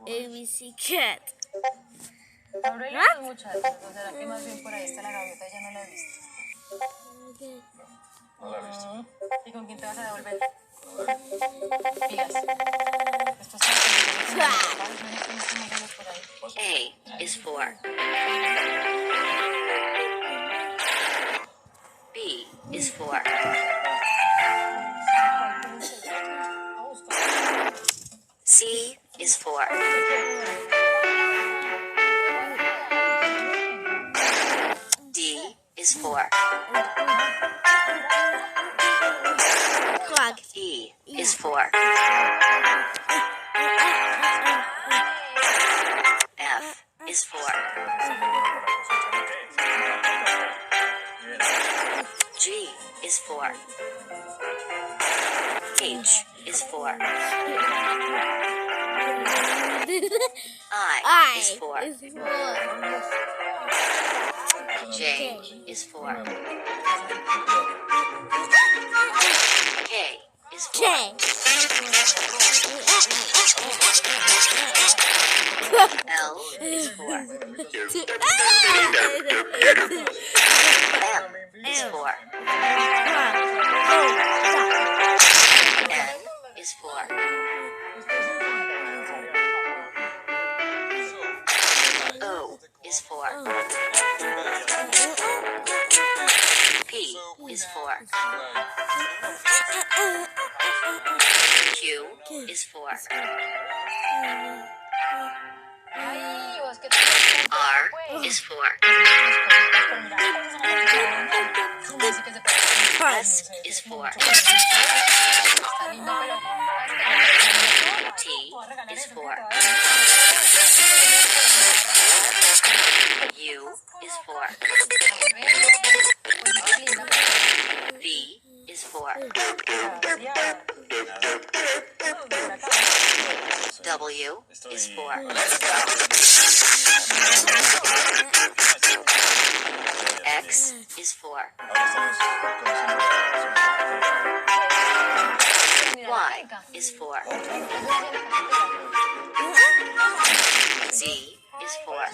ABC Cat. Ábrele los muchachos, o será que más bien por ahí está la gaviota, ya no la he visto. No la he visto. ¿Y con quién te vas a devolver? Pilas. Esto está por ahí. A is for. B is for. C is for. D is for. Clock. E is for. F is for. G is for. H is for. I is for. J is for. K is for. K. L is for. M is for. N is for. O is for. P is for. Q is for. Ay, vos que te R is for. S is for. T is for. U is for. V is for. W is for. X is for. Y is for. Z is for.